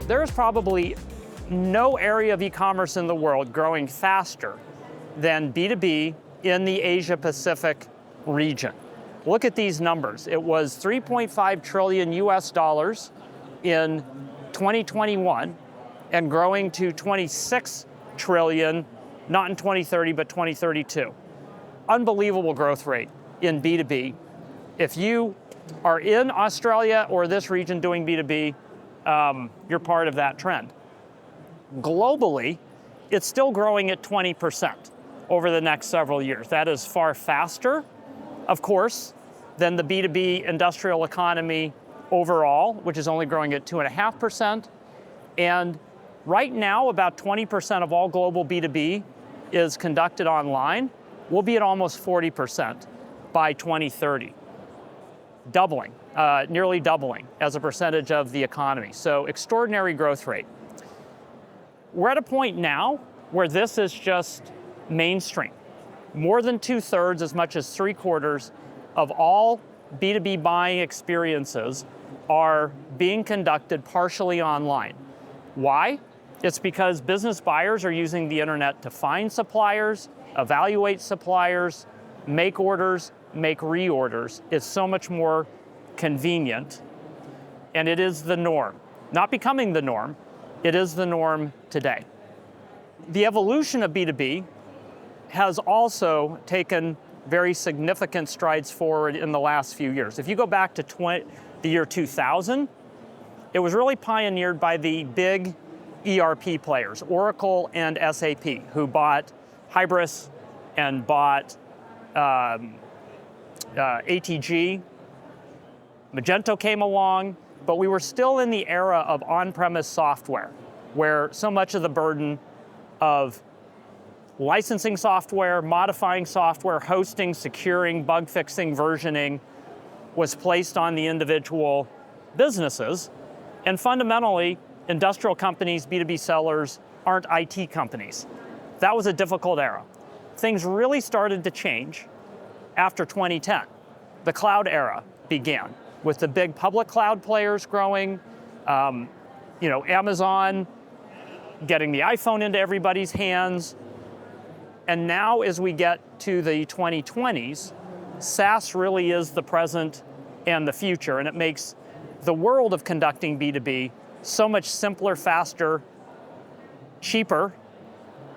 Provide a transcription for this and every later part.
There is probably no area of e-commerce in the world growing faster than B2B in the Asia Pacific region. Look at these numbers. It was 3.5 trillion US dollars in 2021 and growing to 26 trillion, not in 2030, but 2032. Unbelievable growth rate in B2B. If you are in Australia or this region doing B2B, you're part of that trend. Globally, it's still growing at 20% over the next several years. That is far faster, of course, than the B2B industrial economy overall, which is only growing at 2.5%. And right now, about 20% of all global B2B is conducted online. We'll be at almost 40% by 2030. Doubling, nearly doubling as a percentage of the economy. So extraordinary growth rate. We're at a point now where this is just mainstream. More than 2/3, as much as 3/4 of all B2B buying experiences are being conducted partially online. Why? It's because business buyers are using the internet to find suppliers, evaluate suppliers, make orders, make reorders. It's so much more convenient, and it is the norm. Not becoming the norm, it is the norm today. The evolution of B2B has also taken very significant strides forward in the last few years. If you go back to the year 2000, it was really pioneered by the big ERP players, Oracle and SAP, who bought Hybris and bought ATG. Magento came along, but we were still in the era of on-premise software, where so much of the burden of licensing software, modifying software, hosting, securing, bug fixing, versioning was placed on the individual businesses. And fundamentally, industrial companies, B2B sellers, aren't IT companies. That was a difficult era. Things really started to change after 2010. The cloud era began with the big public cloud players growing, Amazon getting the iPhone into everybody's hands. And now as we get to the 2020s, SaaS really is the present and the future, and it makes the world of conducting B2B so much simpler, faster, cheaper,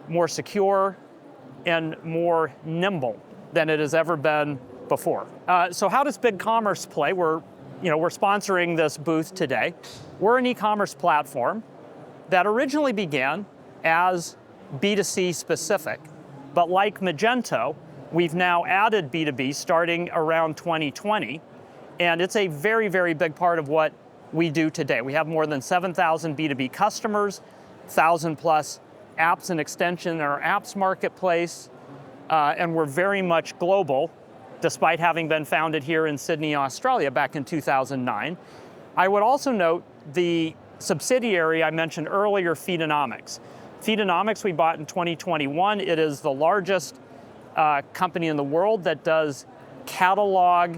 more secure, and more nimble than it has ever been before. So how does BigCommerce play? We're sponsoring this booth today. We're an e-commerce platform that originally began as B2C specific, but like Magento, we've now added B2B starting around 2020, and it's a very, very big part of what we do today. We have more than 7,000 B2B customers, 1,000 plus apps and extensions in our apps marketplace, and we're very much global, despite having been founded here in Sydney, Australia back in 2009. I would also note the subsidiary I mentioned earlier, Feedonomics. Feedonomics we bought in 2021. It is the largest company in the world that does catalog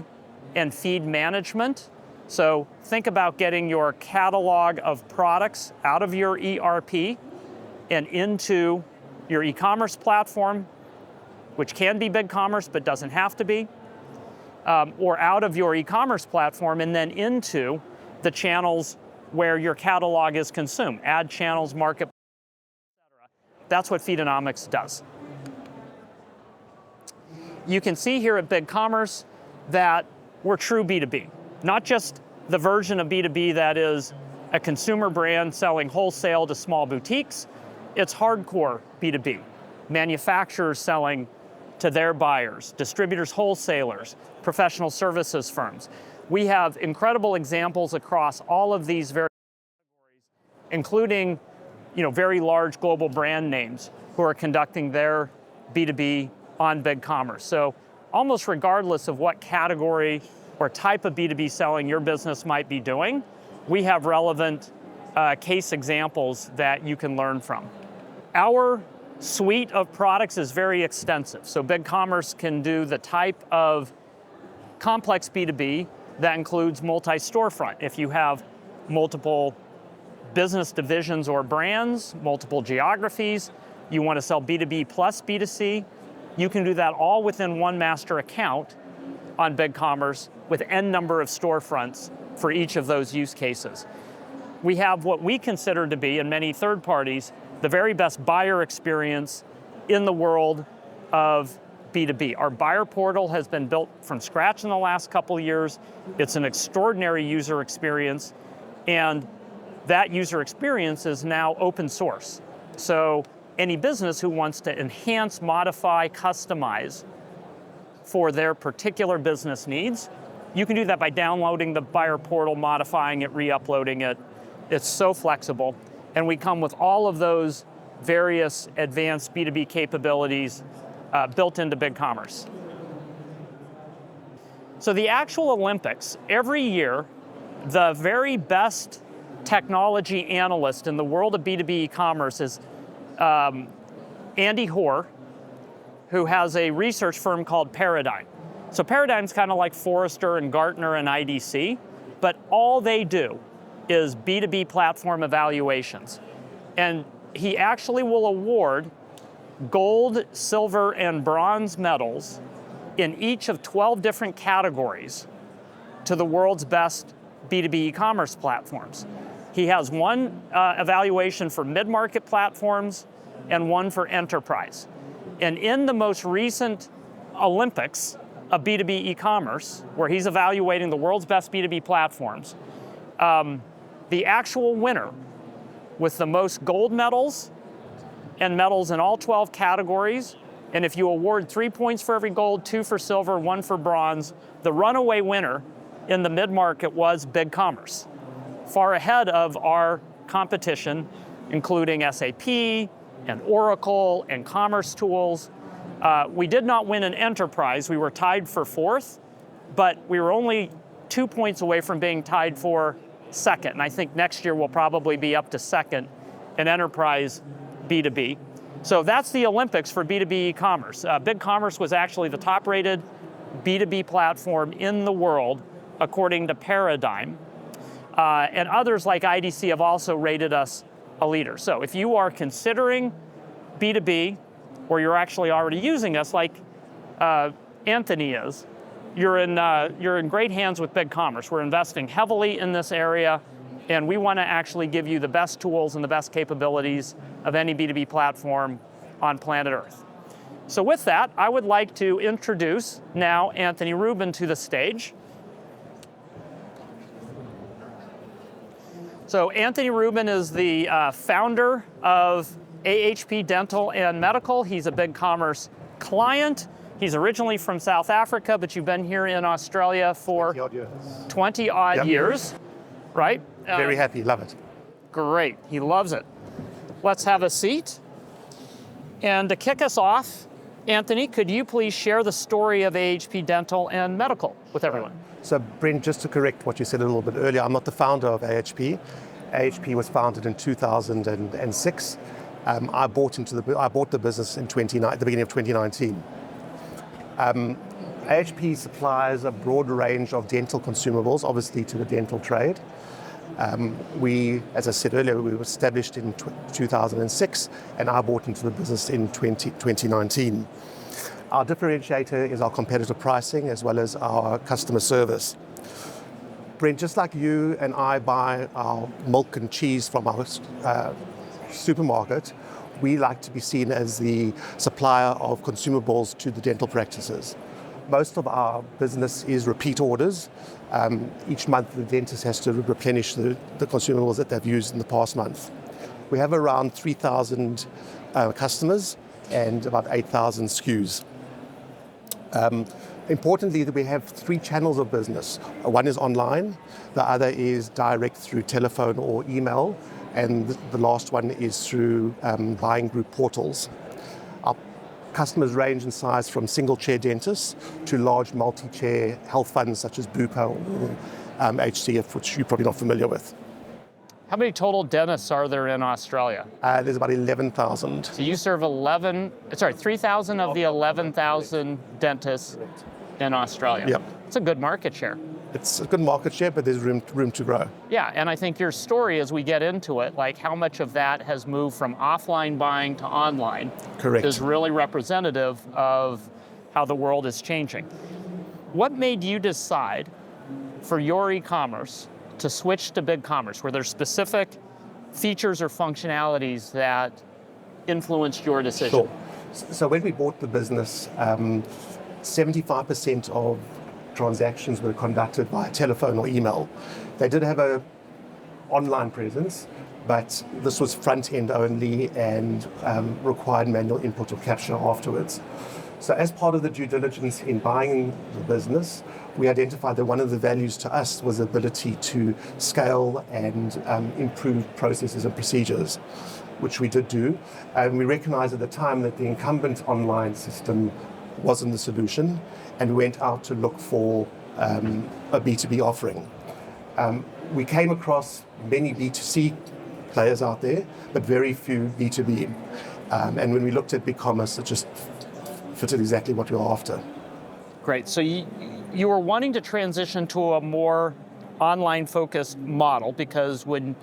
and feed management. So think about getting your catalog of products out of your ERP and into your e-commerce platform, which can be BigCommerce but doesn't have to be, or out of your e-commerce platform and then into the channels where your catalog is consumed, ad channels, marketplace, etc. That's what Feedonomics does. You can see here at BigCommerce that we're true B2B, not just the version of B2B that is a consumer brand selling wholesale to small boutiques. It's hardcore B2B, manufacturers selling to their buyers, distributors, wholesalers, professional services firms. We have incredible examples across all of these various categories, including very large global brand names who are conducting their B2B on BigCommerce. So almost regardless of what category or type of B2B selling your business might be doing, we have relevant case examples that you can learn from. Our suite of products is very extensive. So BigCommerce can do the type of complex B2B that includes multi-storefront. If you have multiple business divisions or brands, multiple geographies, you want to sell B2B plus B2C, you can do that all within one master account on BigCommerce with N number of storefronts for each of those use cases. We have what we consider to be, and many third parties, the very best buyer experience in the world of B2B. Our buyer portal has been built from scratch in the last couple of years. It's an extraordinary user experience, and that user experience is now open source. So any business who wants to enhance, modify, customize for their particular business needs, you can do that by downloading the buyer portal, modifying it, re-uploading it. It's so flexible. And we come with all of those various advanced B2B capabilities built into BigCommerce. So the actual Olympics, every year, the very best technology analyst in the world of B2B e-commerce is Andy Hoare, who has a research firm called Paradigm. So Paradigm's kind of like Forrester and Gartner and IDC, but all they do is B2B platform evaluations. And he actually will award gold, silver, and bronze medals in each of 12 different categories to the world's best B2B e-commerce platforms. He has one evaluation for mid-market platforms and one for enterprise. And in the most recent Olympics of B2B e-commerce, where he's evaluating the world's best B2B platforms, the actual winner with the most gold medals and medals in all 12 categories, and if you award 3 points for every gold, 2 for silver, 1 for bronze, the runaway winner in the mid-market was BigCommerce, far ahead of our competition, including SAP and Oracle and Commerce Tools. We did not win an enterprise. We were tied for 4th, but we were only 2 points away from being tied for 2nd. And I think next year we'll probably be up to 2nd in enterprise B2B. So that's the Olympics for B2B e-commerce. BigCommerce was actually the top-rated B2B platform in the world, according to Paradigm. And others like IDC have also rated us a leader. So if you are considering B2B, or you're actually already using us like Anthony is, you're in great hands with BigCommerce. We're investing heavily in this area, and we want to actually give you the best tools and the best capabilities of any B2B platform on planet Earth. So with that, I would like to introduce now Anthony Rubin to the stage. So Anthony Rubin is the founder of AHP Dental and Medical. He's a BigCommerce client. He's originally from South Africa, but you've been here in Australia for 20 odd years, right? Very happy, love it. Great, he loves it. Let's have a seat. And to kick us off, Anthony, could you please share the story of AHP Dental and Medical with everyone? So Brent, just to correct what you said a little bit earlier, I'm not the founder of AHP. AHP was founded in 2006. I bought the business in the beginning of 2019. AHP supplies a broad range of dental consumables, obviously to the dental trade. We, as I said earlier, we were established in 2006, and I bought into the business in 2019. Our differentiator is our competitive pricing as well as our customer service. Brent, just like you and I buy our milk and cheese from our supermarket, we like to be seen as the supplier of consumables to the dental practices. Most of our business is repeat orders. Each month the dentist has to replenish the consumables that they've used in the past month. We have around 3,000 customers and about 8,000 SKUs. Importantly, we have 3 channels of business. One is online, the other is direct through telephone or email, and the last one is through buying group portals. Our customers range in size from single-chair dentists to large multi-chair health funds such as Bupa or HCF, which you're probably not familiar with. How many total dentists are there in Australia? There's about 11,000. So you serve 3,000 of the 11,000 dentists in Australia. Yep. It's a good market share. It's a good market share, but there's room to grow. Yeah, and I think your story as we get into it, like how much of that has moved from offline buying to online, Correct. is really representative of how the world is changing. What made you decide for your e-commerce to switch to BigCommerce? Were there specific features or functionalities that influenced your decision? Sure. So when we bought the business, 75% of transactions were conducted via telephone or email. They did have an online presence, but this was front-end only and required manual input or capture afterwards. So as part of the due diligence in buying the business, we identified that one of the values to us was the ability to scale and improve processes and procedures, which we did do. And we recognized at the time that the incumbent online system wasn't the solution, and we went out to look for a B2B offering. We came across many B2C players out there, but very few B2B. And when we looked at BigCommerce, it just fitted exactly what we were after. Great. So you were wanting to transition to a more online-focused model because when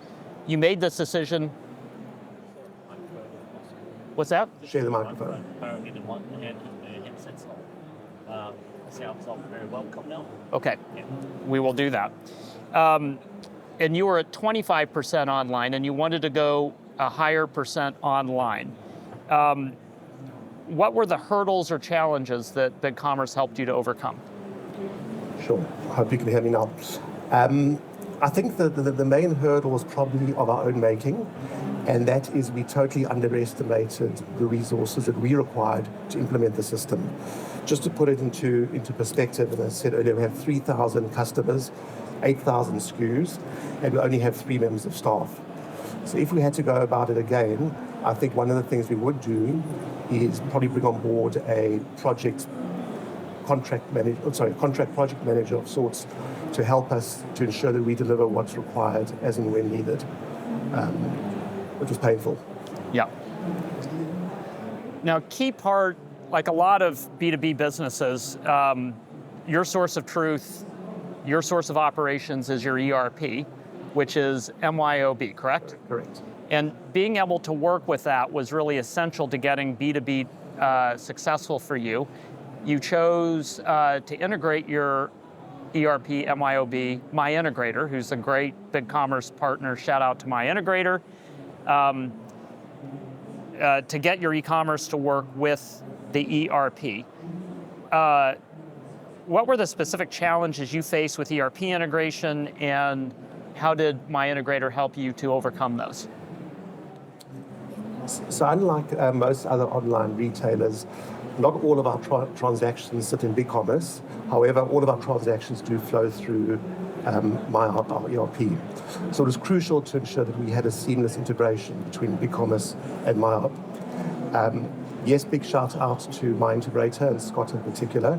you made this decision, what's that? Share the microphone. Okay, we will do that. And you were at 25% online and you wanted to go a higher percent online. What were the hurdles or challenges that BigCommerce helped you to overcome? Sure, I hope you can hear me now. I think the main hurdle was probably of our own making, and that is we totally underestimated the resources that we required to implement the system. Just to put it into perspective, as I said earlier, we have 3,000 customers, 8,000 SKUs, and we only have 3 members of staff. So if we had to go about it again, I think one of the things we would do is probably bring on board a contract project manager of sorts to help us to ensure that we deliver what's required as and when needed, which was painful. Yeah. Now, key part, like a lot of B2B businesses, your source of truth, your source of operations is your ERP, which is MYOB, correct? Correct. And being able to work with that was really essential to getting B2B successful for you. You chose to integrate your ERP, MYOB, My Integrator, who's a great BigCommerce partner. Shout out to My Integrator. To get your e-commerce to work with the ERP. What were the specific challenges you faced with ERP integration, and how did My Integrator help you to overcome those? So unlike most other online retailers, not all of our transactions sit in BigCommerce. However, all of our transactions do flow through our ERP. So it was crucial to ensure that we had a seamless integration between BigCommerce and MyHub. Yes, big shout out to My Integrator and Scott in particular.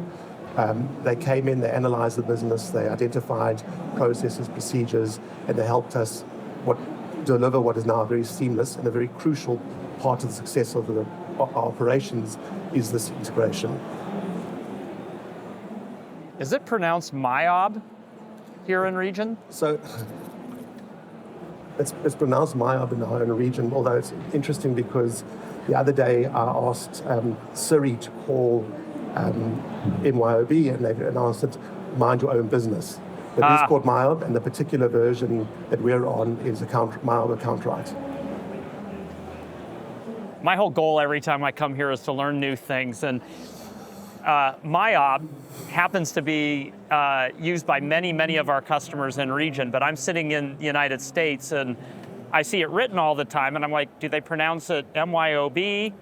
They came in, they analyzed the business, they identified processes, procedures, and they helped us deliver what is now very seamless and a very crucial part of the success of our operations is this integration. Is it pronounced MYOB here in region? So it's pronounced MYOB in our own region, although it's interesting because the other day I asked Siri to call MYOB and they announced it, mind your own business. But it is called MyHub, and the particular version that we're on is MyHub account right. My whole goal every time I come here is to learn new things, and MyHub happens to be used by many, many of our customers in region, but I'm sitting in the United States and I see it written all the time, and I'm like, do they pronounce it MYOB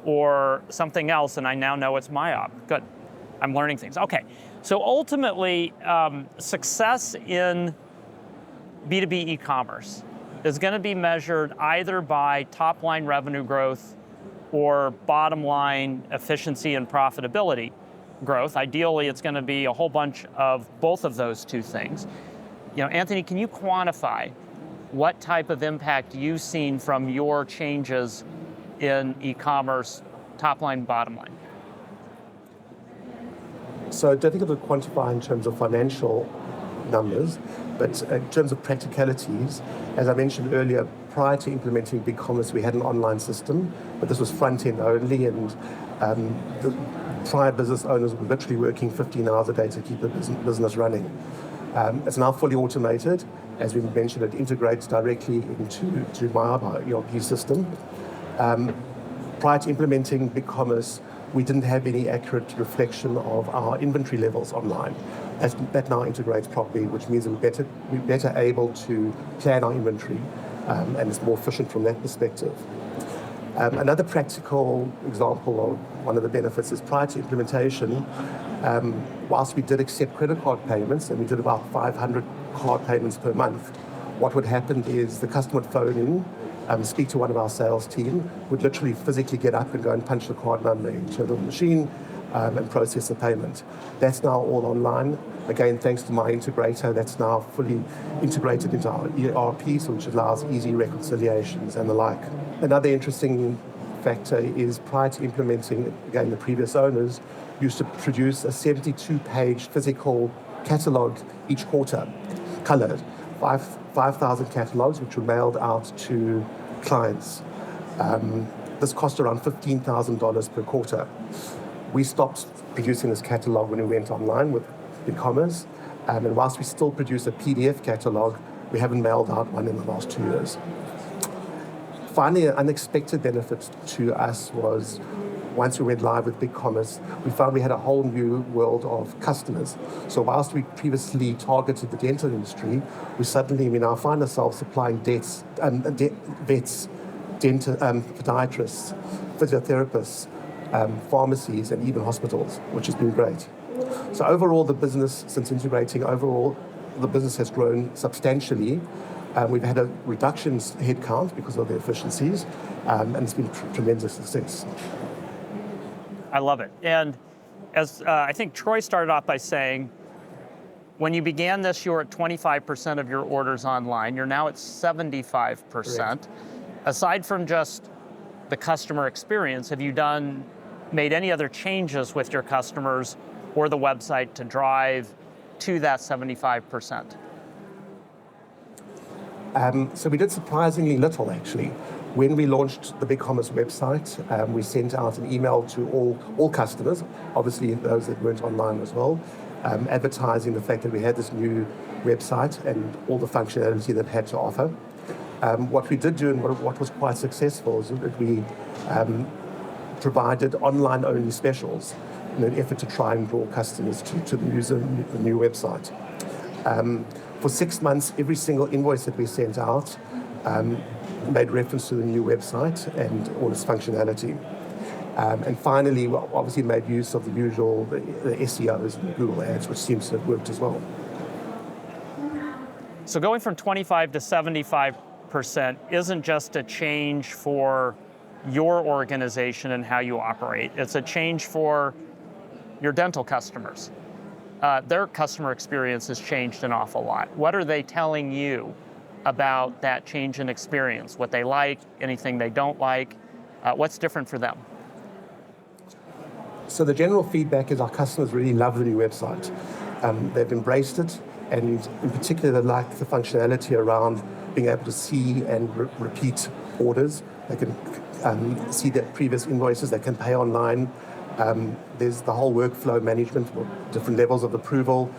or something else? And I now know it's MyHub. Good. I'm learning things. Okay. So ultimately, success in B2B e-commerce is going to be measured either by top-line revenue growth or bottom-line efficiency and profitability growth. Ideally, it's going to be a whole bunch of both of those two things. You know, Anthony, can you quantify what type of impact you've seen from your changes in e-commerce, top-line, bottom-line? So difficult to quantify in terms of financial numbers, but in terms of practicalities, as I mentioned earlier, prior to implementing BigCommerce, we had an online system, but this was front-end only, and the prior business owners were literally working 15 hours a day to keep the business running. It's now fully automated. As we mentioned, it integrates directly into my ERP system. Prior to implementing BigCommerce, we didn't have any accurate reflection of our inventory levels online. That now integrates properly, which means that we're better able to plan our inventory, and it's more efficient from that perspective. Another practical example of one of the benefits is prior to implementation, whilst we did accept credit card payments, and we did about 500 card payments per month, what would happen is the customer would phone in, speak to one of our sales team, would literally physically get up and go and punch the card number into the machine and process the payment. That's now all online. Again, thanks to my integrator, that's now fully integrated into our ERP, so which allows easy reconciliations and the like. Another interesting factor is prior to implementing, again, the previous owners used to produce a 72-page physical catalogue each quarter, coloured, 5,000 catalogues, which were mailed out to clients. This cost around $15,000 per quarter. We stopped producing this catalogue when we went online with BigCommerce, and whilst we still produce a PDF catalogue, we haven't mailed out one in the last 2 years. Finally, an unexpected benefit to us was once we went live with BigCommerce, we found we had a whole new world of customers. So whilst we previously targeted the dental industry, we now find ourselves supplying vets, podiatrists, physiotherapists, pharmacies, and even hospitals, which has been great. So overall, the business, since integrating, the business has grown substantially. We've had a reduction in headcount because of the efficiencies, and it's been tremendous success. I love it. And as I think Troy started off by saying, when you began this, you were at 25% of your orders online. You're now at 75%. Correct. Aside from just the customer experience, have you made any other changes with your customers or the website to drive to that 75%? So we did surprisingly little, actually. When we launched the BigCommerce website, we sent out an email to all customers, obviously those that weren't online as well, advertising the fact that we had this new website and all the functionality that it had to offer. What we did do, and what was quite successful, is that we provided online-only specials in an effort to try and draw customers to the new website. For 6 months, every single invoice that we sent out made reference to the new website and all its functionality. And finally, we obviously made use of the usual the SEOs and Google Ads, which seems to have worked as well. So going from 25 to 75% isn't just a change for your organization and how you operate. It's a change for your dental customers. Their customer experience has changed an awful lot. What are they telling you about that change in experience? What they like, anything they don't like? What's different for them? So the general feedback is our customers really love the new website. They've embraced it, and in particular, they like the functionality around being able to see and repeat orders. They can see their previous invoices, they can pay online. There's the whole workflow management, different levels of approval.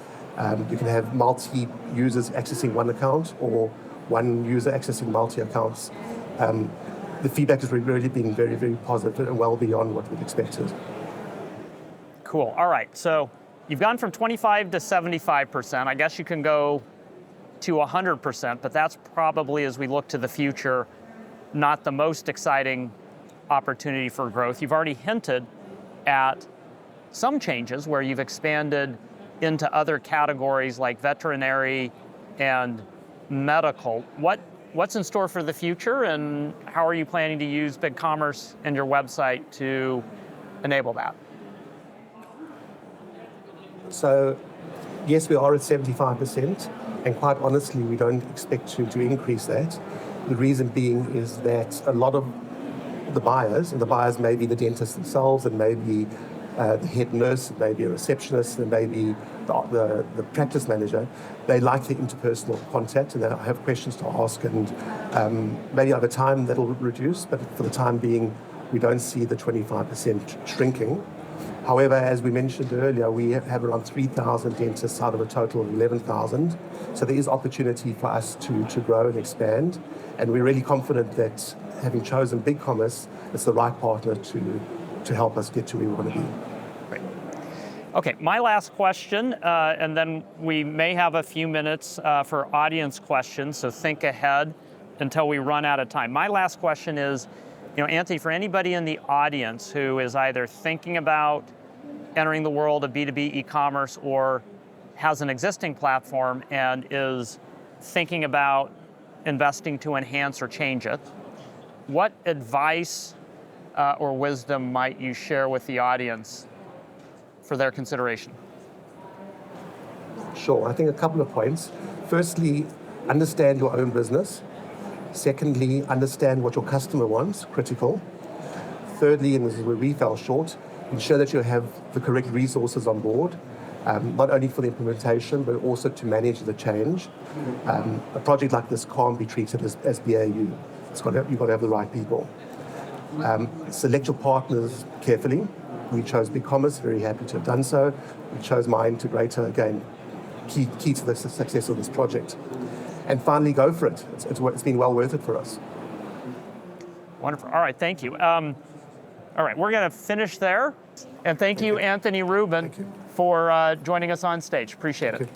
You can have multi-users accessing one account or one user accessing multi-accounts. The feedback has really been very, very positive and well beyond what we'd expected. Cool. All right. So you've gone from 25 to 75%. I guess you can go to 100%, but that's probably, as we look to the future, not the most exciting opportunity for growth. You've already hinted at some changes where you've expanded into other categories like veterinary and medical. What's in store for the future, and how are you planning to use BigCommerce and your website to enable that? So, yes, we are at 75%, and quite honestly, we don't expect to increase that. The reason being is that a lot of the buyers, and the buyers may be the dentists themselves and maybe the head nurse, it may be a receptionist, it may be the practice manager. They like the interpersonal contact and they have questions to ask, and maybe over time that'll reduce, but for the time being, we don't see the 25% shrinking. However, as we mentioned earlier, we have around 3,000 dentists out of a total of 11,000. So there is opportunity for us to grow and expand. And we're really confident that having chosen BigCommerce, it's the right partner to help us get to where we want to be. Great. Okay, my last question, and then we may have a few minutes for audience questions, so think ahead until we run out of time. My last question is, Anthony, for anybody in the audience who is either thinking about entering the world of B2B e-commerce or has an existing platform and is thinking about investing to enhance or change it, what advice or wisdom might you share with the audience for their consideration? Sure, I think a couple of points. Firstly, understand your own business. Secondly, understand what your customer wants, critical. Thirdly, and this is where we fell short, ensure that you have the correct resources on board, not only for the implementation, but also to manage the change. A project like this can't be treated as BAU. You've got to have the right people. Select your partners carefully. We chose BigCommerce, very happy to have done so. We chose my integrator, again, key to the success of this project. And finally, go for it. It's been well worth it for us. Wonderful. All right, thank you. All right, we're going to finish there. And thank you, Anthony Rubin, for joining us on stage. Appreciate it.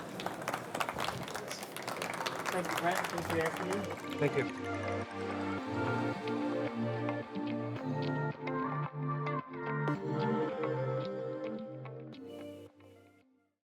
Thank you, Brent. Thank you, Anthony. Thank you.